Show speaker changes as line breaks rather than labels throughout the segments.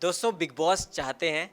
दोस्तों big boss चाहते हैं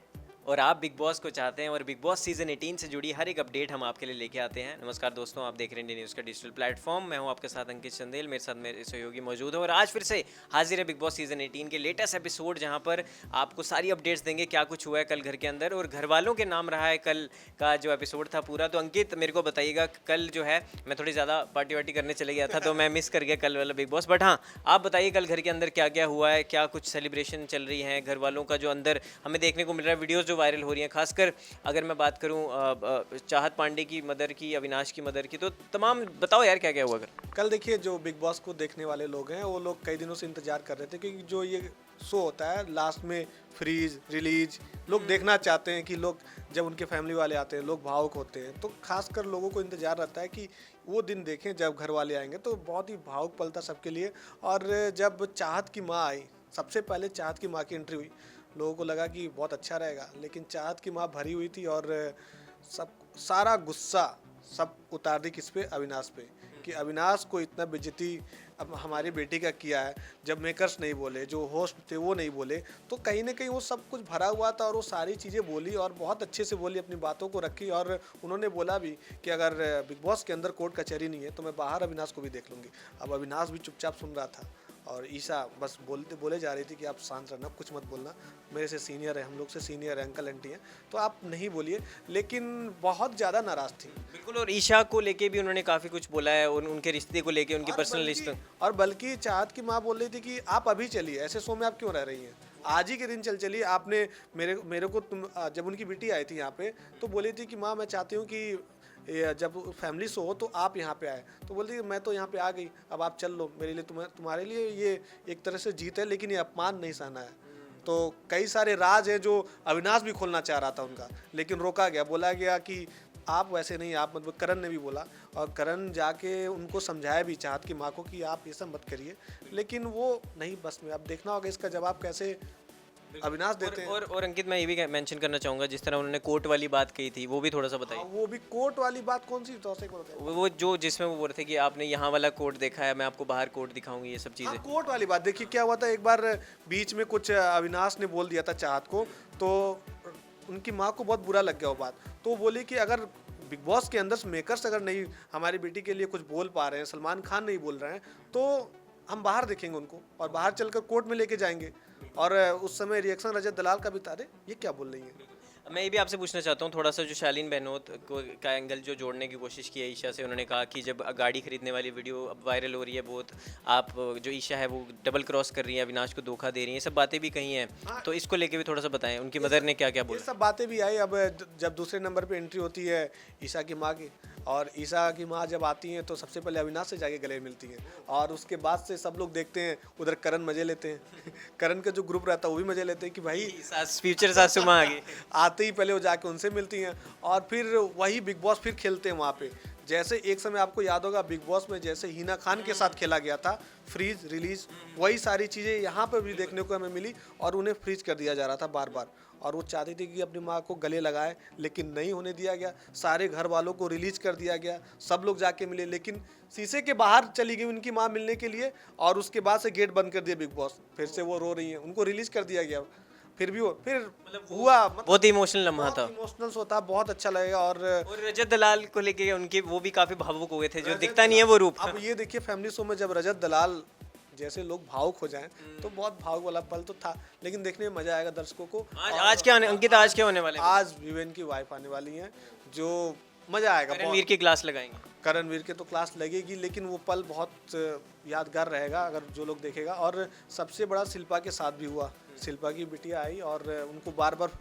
और आप बिग बॉस को चाहते हैं और बिग बॉस सीजन 18 से जुड़ी हर एक अपडेट हम आपके लिए लेके आते हैं। नमस्कार दोस्तों, आप देख रहे हैं इंडियन न्यूज़ का डिजिटल प्लेटफॉर्म। मैं हूं आपके साथ अंकित चंदेल, मेरे साथ मेरे सहयोगी मौजूद है और आज फिर से हाजिर है बिग बॉस सीजन 18 के लेटेस्ट एपिसोड, जहां पर आपको सारी अपडेट्स देंगे क्या कुछ हुआ है कल घर के अंदर और घर वालों के नाम रहा है कल का जो एपिसोड था पूरा। तो अंकित मेरे को बताइएगा, कल जो है मैं थोड़ी ज़्यादा पार्टी वार्टी करने चले गया था तो मैं मिस कर गया कल वाला बिग बॉस। बट हाँ, आप बताइए कल घर के अंदर क्या क्या हुआ है, क्या कुछ सेलिब्रेशन चल रही है, घर वालों का जो अंदर हमें देखने को मिल रहा है, वीडियोज़ जो वायरल हो रही हैं। खासकर अगर मैं बात करूं चाहत पांडे की मदर की, अविनाश की मदर की, तो तमाम बताओ यार क्या क्या हुआ
कल देखिए, जो बिग बॉस को देखने वाले लोग हैं वो लोग कई दिनों से इंतजार कर रहे थे, क्योंकि जो ये शो होता है लास्ट में फ्रीज रिलीज लोग देखना चाहते हैं कि लोग जब उनके फैमिली वाले आते हैं लोग भावुक होते हैं, तो खासकर लोगों को इंतजार रहता है कि वो दिन देखें जब घर वाले आएंगे। तो बहुत ही भावुक पल था सबके लिए। और जब चाहत की माँ आई, सबसे पहले चाहत की माँ की एंट्री हुई, लोगों को लगा कि बहुत अच्छा रहेगा, लेकिन चाहत की माँ भरी हुई थी और सब सारा गुस्सा सब उतार दी किस पे, अविनाश पे, कि अविनाश को इतना बेइज्जती अब हमारी बेटी का किया है। जब मेकर्स नहीं बोले, जो होस्ट थे वो नहीं बोले, तो कहीं ना कहीं वो सब कुछ भरा हुआ था और वो सारी चीज़ें बोली और बहुत अच्छे से बोली, अपनी बातों को रखी। और उन्होंने बोला भी कि अगर बिग बॉस के अंदर कोर्ट कचहरी नहीं है तो मैं बाहर अविनाश को भी देख लूँगी। अब अविनाश भी चुपचाप सुन रहा था और ईशा बस बोले जा रही थी कि आप शांत रहना, कुछ मत बोलना, मेरे से सीनियर है, हम लोग से सीनियर है, अंकल आंटी हैं, तो आप नहीं बोलिए। लेकिन बहुत ज़्यादा नाराज़ थी।
बिल्कुल। और ईशा को लेके भी उन्होंने काफ़ी कुछ बोला है, उनके रिश्ते को लेके, उनकी पर्सनल रिश्ते।
और बल्कि चाहत की माँ बोल रही थी कि आप अभी चलिए, ऐसे शो में आप क्यों रह रही हैं, आज ही के दिन चलिए। आपने मेरे को जब उनकी बेटी आई थी यहाँ पे तो बोली थी कि माँ मैं चाहती हूँ कि जब फैमिली शो हो तो आप यहाँ पे आए, तो बोलती मैं तो यहाँ पे आ गई, अब आप चल लो, मेरे लिए तुम्हारे लिए ये एक तरह से जीत है, लेकिन ये अपमान नहीं सहना है। तो कई सारे राज हैं जो अविनाश भी खोलना चाह रहा था उनका, लेकिन रोका गया, बोला गया कि आप वैसे नहीं, आप मतलब करण ने भी बोला और करण जाके उनको समझाया भी चाहत की माँ को कि आप ये सब मत करिए, लेकिन वो नहीं, बस में अब देखना होगा इसका जवाब कैसे अविनाश देते हैं।
और अंकित मैं ये भी मेंशन करना चाहूँगा, जिस तरह उन्होंने कोर्ट वाली बात कही थी वो भी थोड़ा सा बताइए।
वो भी कोर्ट वाली बात कौन सी, तो को बताइए।
वो जो जिसमें वो बोल रहे थे कि आपने यहाँ वाला कोर्ट देखा है, मैं आपको बाहर कोर्ट दिखाऊंगी, ये सब चीज़ें।
कोर्ट वाली बात देखिए क्या हुआ था, एक बार बीच में कुछ अविनाश ने बोल दिया था चाहत को, तो उनकी माँ को बहुत बुरा लग गया वो बात। तो वो बोली कि अगर बिग बॉस के अंदर मेकर्स अगर नहीं हमारी बेटी के लिए कुछ बोल पा रहे हैं, सलमान खान नहीं बोल रहे हैं, तो हम बाहर देखेंगे उनको और बाहर चलकर कोर्ट में लेके जाएंगे। और उस समय रिएक्शन रजत दलाल का भी था, अरे ये क्या बोल रही है।
मैं ये भी आपसे पूछना चाहता हूँ थोड़ा सा, जो शालीन बहनोत को का एंगल जो जोड़ने की कोशिश की है ईशा से। उन्होंने कहा कि जब गाड़ी खरीदने वाली वीडियो अब वायरल हो रही है बहुत, आप जो ईशा है वो डबल क्रॉस कर रही है, अविनाश को धोखा दे रही है, सब बातें भी कही हैं। तो इसको लेके भी थोड़ा सा बताएं, उनकी मदर ने क्या क्या
ये
बोला।
सब बातें भी आई। अब जब दूसरे नंबर पे एंट्री होती है ईशा की माँ की, और ईशा की माँ जब आती हैं तो सबसे पहले अविनाश से जाके गले मिलती हैं, और उसके बाद से सब लोग देखते हैं उधर करण मजे लेते हैं करण का जो ग्रुप रहता है वो भी मजे लेते हैं कि भाई
फ्यूचर सासू माँ आ गई।
आते ही पहले वो जाके उनसे मिलती हैं, और फिर वही बिग बॉस फिर खेलते हैं वहाँ पे। जैसे एक समय आपको याद होगा बिग बॉस में जैसे हिना खान के साथ खेला गया था, फ्रीज रिलीज, वही सारी चीज़ें यहाँ पर भी देखने को हमें मिली, और उन्हें फ्रीज कर दिया जा रहा था बार बार। और वो चाहती थी कि अपनी माँ को गले लगाए, लेकिन नहीं होने दिया गया। सारे घर वालों को रिलीज कर दिया गया, सब लोग जाके मिले, लेकिन शीशे के बाहर चली गई उनकी माँ मिलने के लिए, और उसके बाद से गेट बंद कर दिया बिग बॉस। फिर से वो रो रही हैं, उनको रिलीज कर दिया गया, फिर भी वो फिर हुआ, मतलब
बहुत इमोशनल लम्हा था।
इमोशनल होता, बहुत अच्छा लगेगा। और
रजत दलाल को लेके उनके वो भी काफी भावुक हो गए थे, जो दिखता नहीं है वो रूप।
अब ये देखिए फैमिली शो में जब रजत दलाल जैसे लोग भावुक हो जाएं तो बहुत भावुक वाला पल तो था, लेकिन देखने में मजा आएगा दर्शकों को।
आज क्या अंकित, आज क्या होने वाले हैं?
आज विवेन की वाइफ आने वाली हैं, जो मजा आएगा।
रणवीर की क्लास लगाएंगे।
करणवीर के तो क्लास लगेगी, लेकिन वो पल बहुत यादगार रहेगा अगर जो लोग देखेगा। और सबसे बड़ा शिल्पा के साथ भी हुआ, शिल्पा की बिटिया आई और उनको बार बार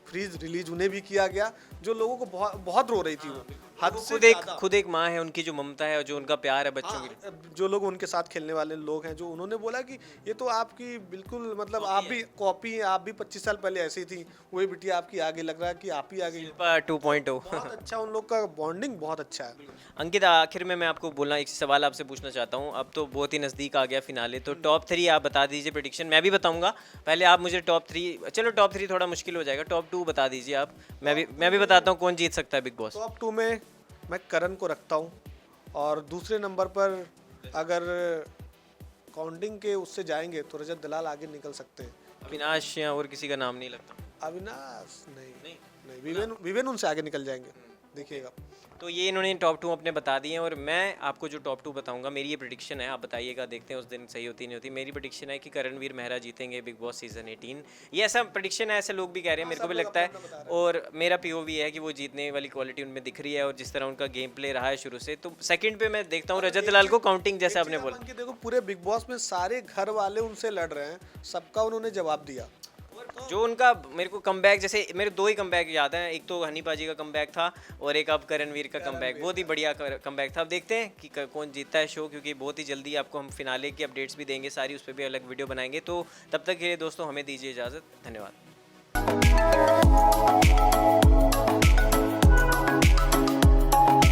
फ्रीज रिलीज उन्हें भी किया गया, जो लोगों को बहुत रो रही थी वो हद से ज़्यादा।
खुद एक माँ है, उनकी जो ममता है और जो उनका प्यार है बच्चों के।
जो लोग उनके साथ खेलने वाले लोग हैं, जो उन्होंने बोला कि ये तो आपकी बिल्कुल मतलब आप भी कॉपी हैं, आप भी 25 साल पहले ऐसी थी, वही बिटिया आपकी आगे, लग रहा है कि आप ही आ गई।
शिल्पा 2.0।
बहुत अच्छा, उन लोग का बॉन्डिंग बहुत अच्छा है।
अंकित आखिर में मैं आपको बोलना एक सवाल आपसे पूछना चाहता हूँ, अब तो बहुत ही नज़दीक आ गया फिनाले, तो टॉप 3 आप बता दीजिए, प्रेडिक्शन मैं भी बताऊंगा। पहले आप मुझे टॉप 3, चलो टॉप 3 थोड़ा मुश्किल हो जाएगा, टॉप 2 बता दीजिए आप। मैं भी बताता हूँ कौन जीत सकता है बिग बॉस।
टॉप 2 में मैं करण को रखता हूँ, और दूसरे नंबर पर अगर काउंटिंग के उससे जाएंगे तो रजत दलाल आगे निकल सकते हैं,
अविनाश या और किसी का नाम नहीं लगता?
अविनाश नहीं
नहीं।
नहीं, विवेन विवेन उनसे आगे निकल जाएंगे, देखिएगा।
तो ये इन्होंने टॉप 2 अपने बता दिए हैं और मैं आपको जो टॉप 2 बताऊंगा, मेरी ये प्रिडिक्शन है, आप बताइएगा, देखते हैं उस दिन सही होती नहीं होती। मेरी प्रिडिक्शन है कि करणवीर मेहरा जीतेंगे बिग बॉस सीजन 18। ये ऐसा प्रिडिक्शन है, ऐसे लोग भी कह रहे हैं, मेरे को भी लगता है, और मेरा पीओवी है कि वो जीतने वाली क्वालिटी उनमें दिख रही है और जिस तरह उनका गेम प्ले रहा है शुरू से। तो सेकंड पे मैं देखता हूँ रजत लाल को, काउंटिंग जैसे आपने बोला।
कि देखो पूरे बिग बॉस में सारे घर वाले उनसे लड़ रहे हैं, सबका उन्होंने जवाब दिया।
जो उनका मेरे को कमबैक, जैसे मेरे 2 ही कमबैक याद हैं, एक तो हनी पाजी का कमबैक था और एक अब करणवीर का कमबैक, बहुत ही बढ़िया कमबैक था। अब देखते हैं कि कौन जीतता है शो, क्योंकि बहुत ही जल्दी आपको हम फिनाले की अपडेट्स भी देंगे सारी, उस पर भी अलग वीडियो बनाएंगे। तो तब तक के लिए दोस्तों हमें दीजिए इजाज़त, धन्यवाद।